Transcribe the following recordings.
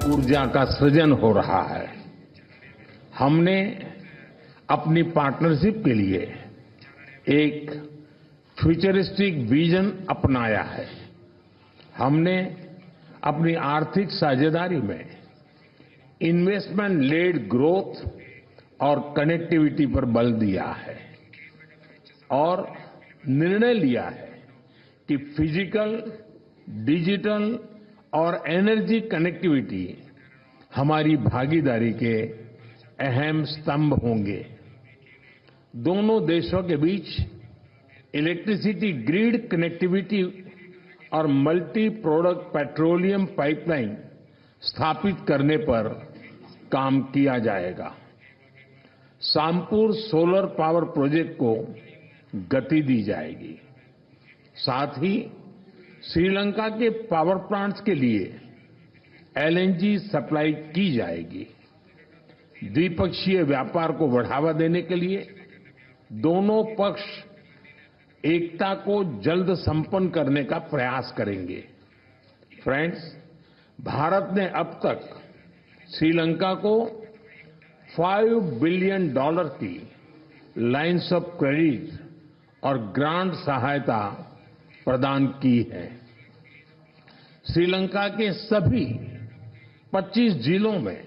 ऊर्जा का सृजन हो रहा है। हमने अपनी पार्टनरशिप के लिए एक फ्यूचरिस्टिक विजन अपनाया है। हमने अपनी आर्थिक साझेदारी में इन्वेस्टमेंट लेड ग्रोथ और कनेक्टिविटी पर बल दिया है और निर्णय लिया है कि फिजिकल, डिजिटल और एनर्जी कनेक्टिविटी हमारी भागीदारी के अहम स्तंभ होंगे। दोनों देशों के बीच इलेक्ट्रिसिटी ग्रिड कनेक्टिविटी और मल्टी प्रोडक्ट पेट्रोलियम पाइपलाइन स्थापित करने पर काम किया जाएगा। सामपुर सोलर पावर प्रोजेक्ट को गति दी जाएगी। साथ ही श्रीलंका के पावर प्लांट्स के लिए एलएनजी सप्लाई की जाएगी। द्विपक्षीय व्यापार को बढ़ावा देने के लिए दोनों पक्ष एकता को जल्द संपन्न करने का प्रयास करेंगे। फ्रेंड्स, भारत ने अब तक श्रीलंका को $5 बिलियन की लाइन्स ऑफ क्रेडिट और ग्रांट सहायता प्रदान की है। श्रीलंका के सभी 25 जिलों में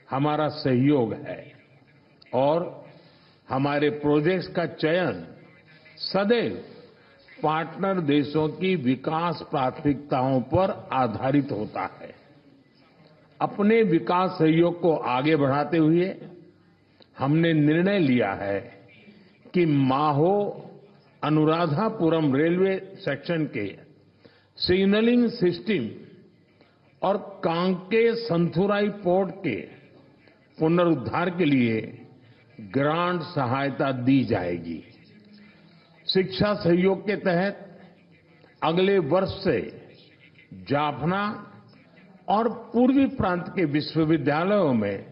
हमारा सहयोग है और हमारे प्रोजेक्ट्स का चयन सदैव पार्टनर देशों की विकास प्राथमिकताओं पर आधारित होता है। अपने विकास सहयोग को आगे बढ़ाते हुए हमने निर्णय लिया है कि माहो अनुराधापुरम रेलवे सेक्शन के सिग्नलिंग सिस्टम और कांके संथुराई पोर्ट के पुनरुद्धार के लिए ग्रांट सहायता दी जाएगी। शिक्षा सहयोग के तहत अगले वर्ष से जाफना और पूर्वी प्रांत के विश्वविद्यालयों में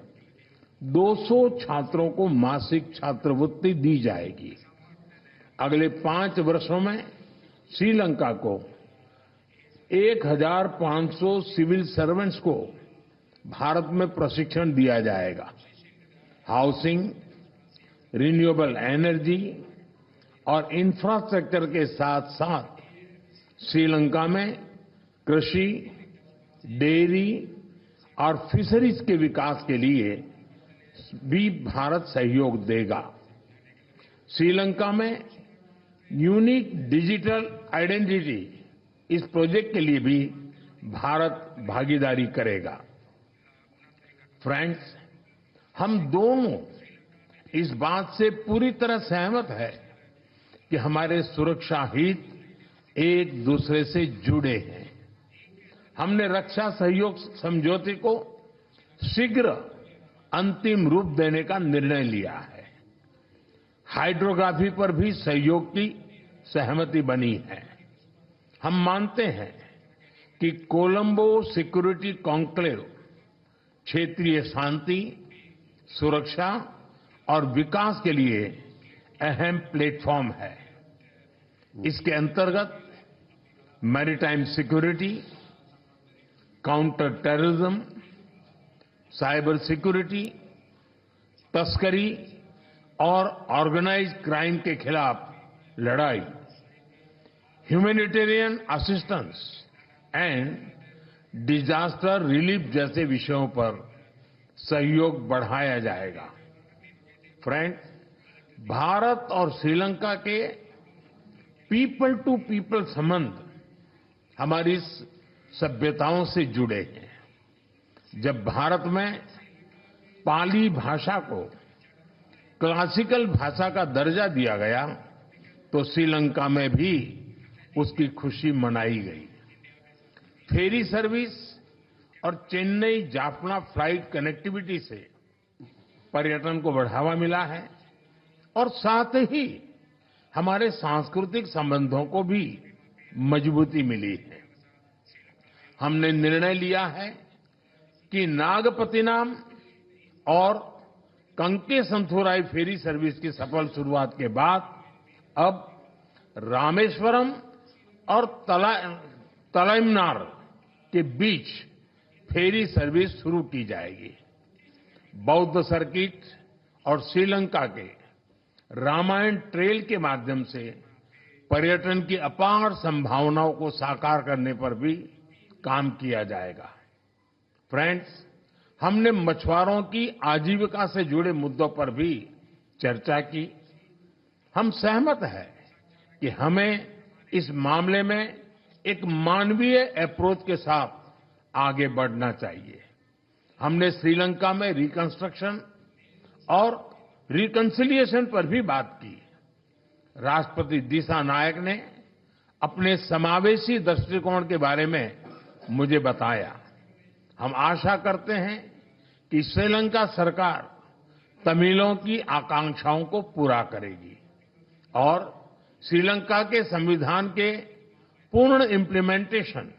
200 छात्रों को मासिक छात्रवृत्ति दी जाएगी। अगले 5 वर्षों में श्रीलंका को 1500 सिविल सर्वेंट्स को भारत में प्रशिक्षण दिया जाएगा। हाउसिंग, रिन्यूएबल एनर्जी और इंफ्रास्ट्रक्चर के साथ साथ श्रीलंका में कृषि, डेयरी और फिशरीज के विकास के लिए भी भारत सहयोग देगा। श्रीलंका में यूनिक डिजिटल आइडेंटिटी इस प्रोजेक्ट के लिए भी भारत भागीदारी करेगा। फ्रेंड्स, हम दोनों इस बात से पूरी तरह सहमत है कि हमारे सुरक्षा हित एक दूसरे से जुड़े हैं। हमने रक्षा सहयोग समझौते को शीघ्र अंतिम रूप देने का निर्णय लिया है। हाइड्रोग्राफी पर भी सहयोग की सहमति बनी है। हम मानते हैं कि कोलंबो सिक्योरिटी कॉन्क्लेव क्षेत्रीय शांति, सुरक्षा और विकास के लिए अहम प्लेटफॉर्म है। इसके अंतर्गत maritime security, counter terrorism, cyber security, तस्करी और ऑर्गेनाइज्ड क्राइम के खिलाफ लड़ाई, humanitarian assistance and disaster relief जैसे विषयों पर सहयोग बढ़ाया जाएगा। फ्रेंड, भारत और श्रीलंका के पीपल टू पीपल संबंध हमारी सभ्यताओं से जुड़े हैं। जब भारत में पाली भाषा को क्लासिकल भाषा का दर्जा दिया गया तो श्रीलंका में भी उसकी खुशी मनाई गई। फेरी सर्विस और चेन्नई जाफना फ्लाइट कनेक्टिविटी से पर्यटन को बढ़ावा मिला है और साथ ही हमारे सांस्कृतिक संबंधों को भी मजबूती मिली है। हमने निर्णय लिया है कि नागपतिनाम और कंके संथुराई फेरी सर्विस की सफल शुरुआत के बाद अब रामेश्वरम और तलाइमनार के बीच फेरी सर्विस शुरू की जाएगी। बौद्ध सर्किट और श्रीलंका के रामायण ट्रेल के माध्यम से पर्यटन की अपार संभावनाओं को साकार करने पर भी काम किया जाएगा। फ्रेंड्स, हमने मछुआरों की आजीविका से जुड़े मुद्दों पर भी चर्चा की। हम सहमत हैं कि हमें इस मामले में एक मानवीय अप्रोच के साथ आगे बढ़ना चाहिए। हमने श्रीलंका में रिकंस्ट्रक्शन और रिकंसिलिएशन पर भी बात की। राष्ट्रपति दिसानायक ने अपने समावेशी दृष्टिकोण के बारे में मुझे बताया। हम आशा करते हैं कि श्रीलंका सरकार तमिलों की आकांक्षाओं को पूरा करेगी और श्रीलंका के संविधान के पूर्ण इम्प्लीमेंटेशन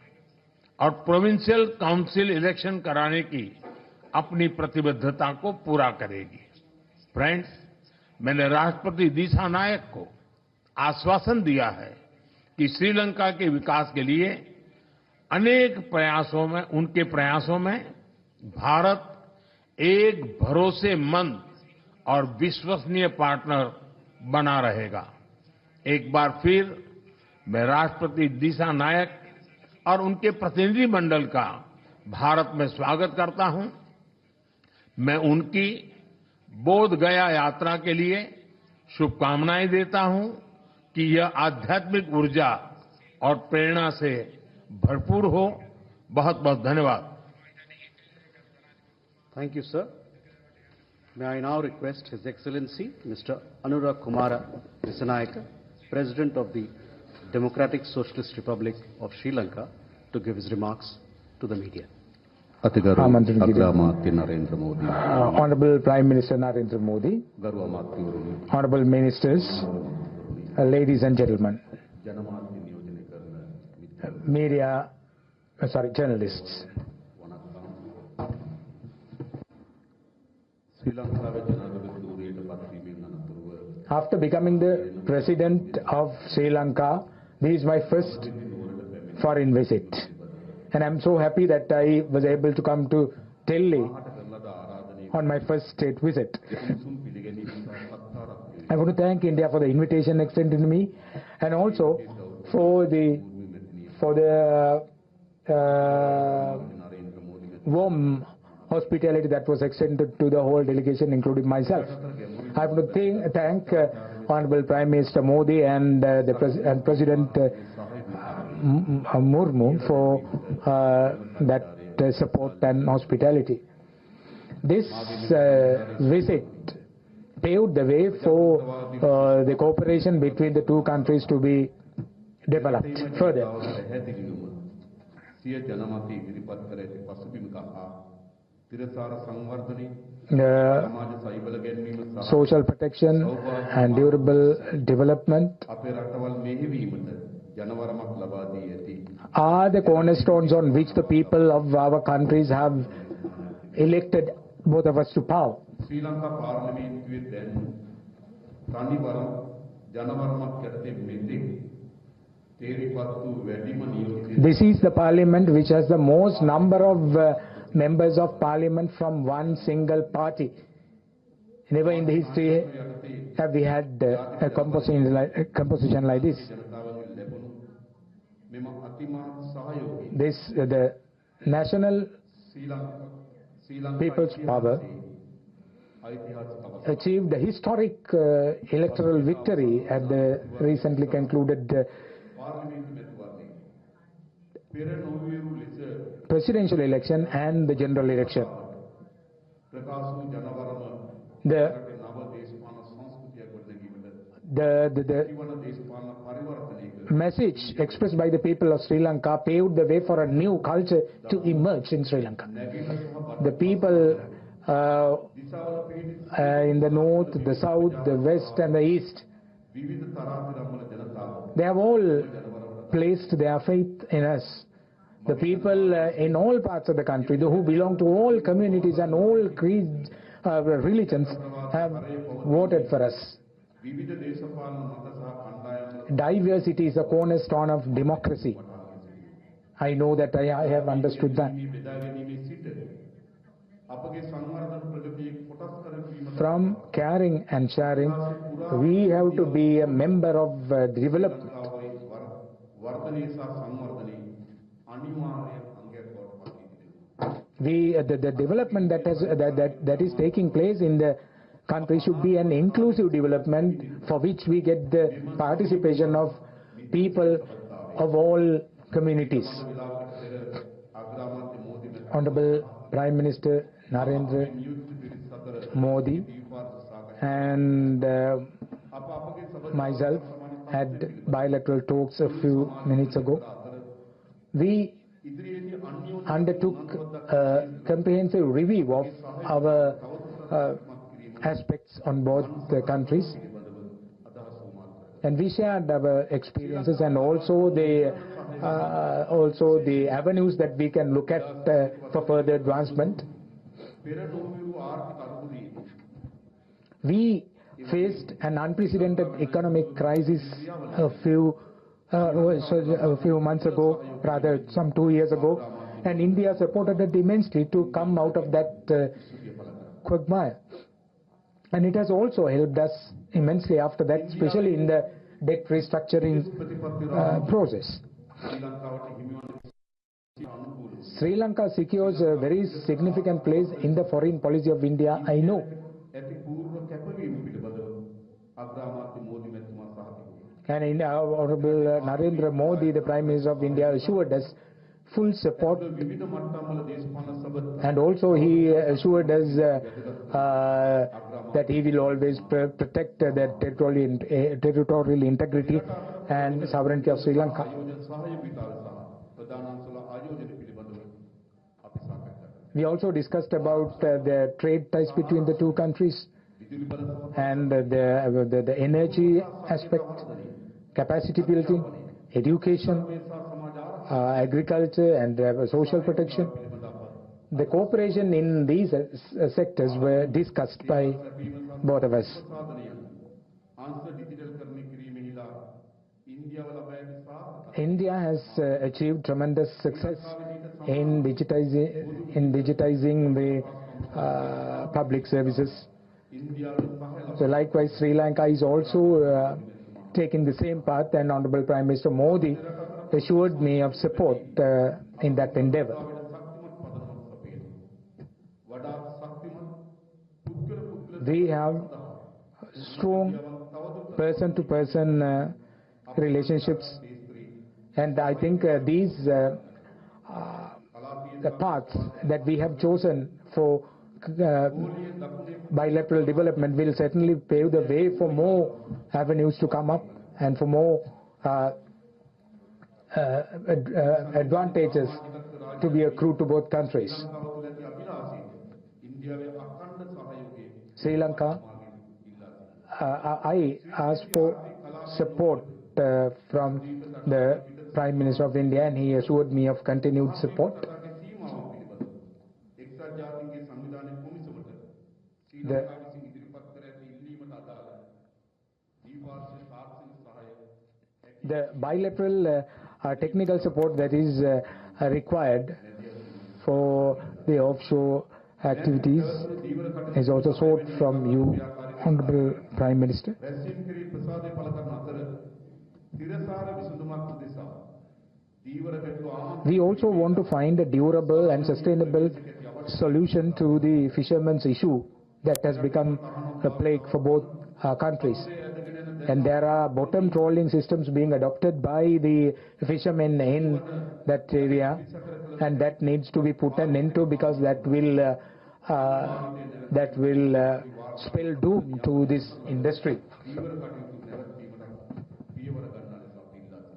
और प्रोविंशियल काउंसिल इलेक्शन कराने की अपनी प्रतिबद्धता को पूरा करेगी। फ्रेंड्स, मैंने राष्ट्रपति दिसानायक को आश्वासन दिया है कि श्रीलंका के विकास के लिए उनके प्रयासों में भारत एक भरोसेमंद और विश्वसनीय पार्टनर बना रहेगा। एक बार फिर मैं राष्ट्रपति दिसानायक और उनके प्रतिनिधिमंडल का भारत में स्वागत करता हूं। मैं उनकी बोध गया यात्रा के लिए शुभकामनाएं देता हूं कि यह आध्यात्मिक ऊर्जा और प्रेरणा से भरपूर हो। बहुत बहुत धन्यवाद। Thank you, sir. May I now request His Excellency Mr. Anura Kumara Dissanayake, President of the Democratic Socialist Republic of Sri Lanka, to give his remarks to the media. Honorable Prime Minister Narendra Modi, Honorable Ministers, ladies and gentlemen, journalists. After becoming the President of Sri Lanka, this is my first foreign visit. And I'm so happy that I was able to come to Delhi on my first state visit. I want to thank India for the invitation extended to me, and also for the warm hospitality that was extended to the whole delegation, including myself. I want to thank Honorable Prime Minister Modi and President Murmu for that support and hospitality. This visit paved the way for the cooperation between the two countries to be developed further. Social protection and durable development are the cornerstones on which the people of our countries have elected both of us to power. This is the parliament which has the most number of members of parliament from one single party. Never in the history have we had a composition like this. The National People's Power achieved a historic electoral victory at the recently concluded presidential election and the general election. The message expressed by the people of Sri Lanka paved the way for a new culture to emerge in Sri Lanka. The people in the north, the south, the west and the east, they have all placed their faith in us. The people in all parts of the country, who belong to all communities and all creeds, religions, have voted for us. Diversity is a cornerstone of democracy. I know that I have understood that. From caring and sharing, we have to be a member of development. The development that is taking place in the country should be an inclusive development for which we get the participation of people of all communities. Honorable Prime Minister Narendra Modi and myself had bilateral talks a few minutes ago. We undertook a comprehensive review of our aspects on both the countries, and we shared our experiences and also the avenues that we can look at for further advancement. We faced an unprecedented economic crisis a few months ago, rather some 2 years ago, and India supported it immensely to come out of that quagmire. And it has also helped us immensely after that, especially in the debt restructuring process. Sri Lanka secures a very significant place in the foreign policy of India, I know. And Honorable Narendra Modi, the Prime Minister of India, assured us full support, and also he assured us that he will always protect the territorial integrity and sovereignty of Sri Lanka. We also discussed about the trade ties between the two countries and the energy aspect, capacity building, education, agriculture and social protection. The cooperation in these sectors were discussed by both of us. India has achieved tremendous success in digitizing the public services. So likewise, Sri Lanka is also taking the same path, and Honorable Prime Minister Modi assured me of support in that endeavor. We have strong person-to-person relationships, and I think these the paths that we have chosen for bilateral development will certainly pave the way for more avenues to come up and for more advantages to be accrued to both countries. Sri Lanka, I asked for support from the Prime Minister of India, and he assured me of continued support. The bilateral technical support that is required for the offshore activities is also sought from you, Honorable Prime Minister. We also want to find a durable and sustainable solution to the fishermen's issue that has become a plague for both countries. And there are bottom trawling systems being adopted by the fishermen in that area, and that needs to be put an end to, because that will spell doom to this industry.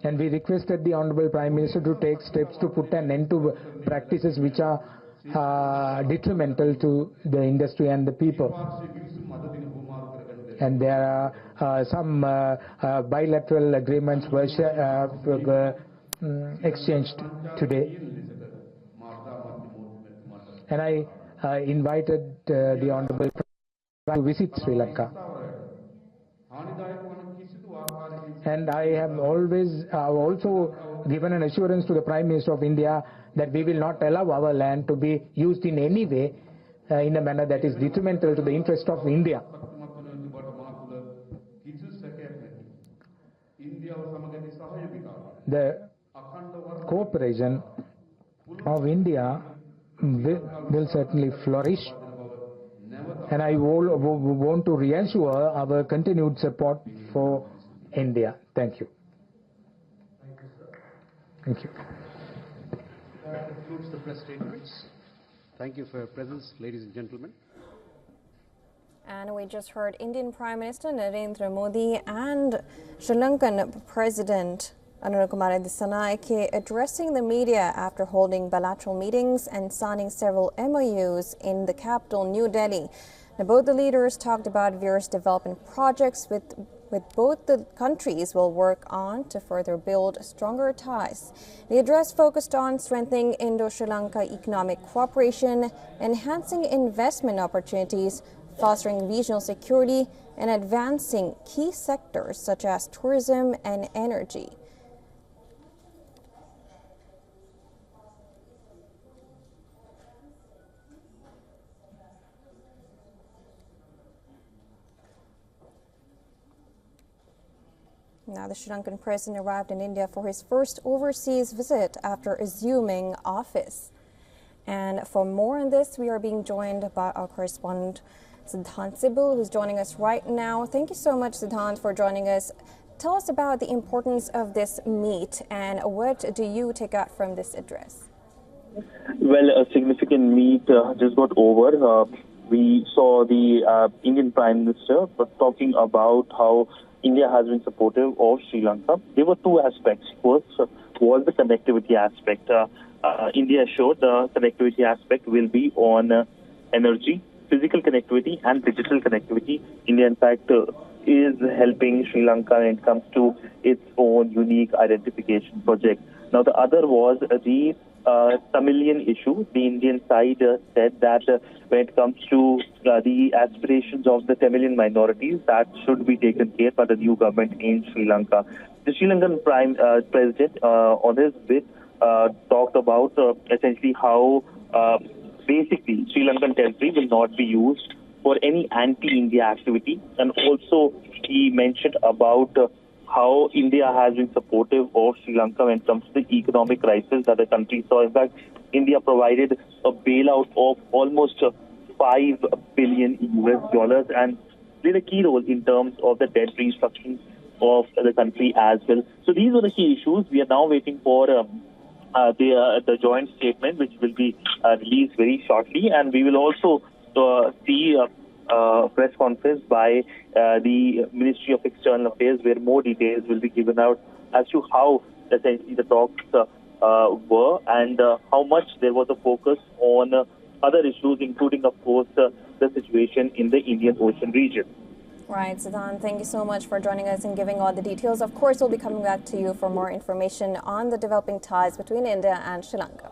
And we requested the Honorable Prime Minister to take steps to put an end to practices which are detrimental to the industry and the people. And there are some bilateral agreements were exchanged today. And I invited the Honorable Prime Minister to visit Sri Lanka. And I have always also given an assurance to the Prime Minister of India that we will not allow our land to be used in any way in a manner that is detrimental to the interest of India. The cooperation of India will certainly flourish, and I want to reassure our continued support for India. Thank you. Thank you. That concludes the press statements. Thank you for your presence, ladies and gentlemen. And we just heard Indian Prime Minister Narendra Modi and Sri Lankan President Anura Dissanayake addressing the media after holding bilateral meetings and signing several MOUs in the capital, New Delhi. Now, both the leaders talked about various development projects with both the countries will work on to further build stronger ties. The address focused on strengthening Indo-Sri Lanka economic cooperation, enhancing investment opportunities, fostering regional security, and advancing key sectors such as tourism and energy. Now, the Sri Lankan president arrived in India for his first overseas visit after assuming office. And for more on this, we are being joined by our correspondent, Siddhant Sibul, who's joining us right now. Thank you so much, Siddhant, for joining us. Tell us about the importance of this meet and what do you take out from this address? Well, a significant meet just got over. We saw the Indian Prime Minister talking about how India has been supportive of Sri Lanka. There were two aspects. First was the connectivity aspect. India assured the connectivity aspect will be on energy, physical connectivity and digital connectivity. India, in fact, is helping Sri Lanka when it comes to its own unique identification project. Now, the other was the Tamilian issue. The Indian side said that when it comes to the aspirations of the Tamilian minorities, that should be taken care by the new government in Sri Lanka. The Sri Lankan President on his bit talked about essentially how basically Sri Lankan territory will not be used for any anti-India activity, and also he mentioned about how India has been supportive of Sri Lanka when it comes to the economic crisis that the country saw. In fact, India provided a bailout of almost $5 billion and played a key role in terms of the debt restructuring of the country as well. So these were the key issues. We are now waiting for the joint statement, which will be released very shortly, and we will also see a press conference by the Ministry of External Affairs, where more details will be given out as to how essentially the talks were and how much there was a focus on other issues, including, of course, the situation in the Indian Ocean region. Right, Siddhant, thank you so much for joining us and giving all the details. Of course, we'll be coming back to you for more information on the developing ties between India and Sri Lanka.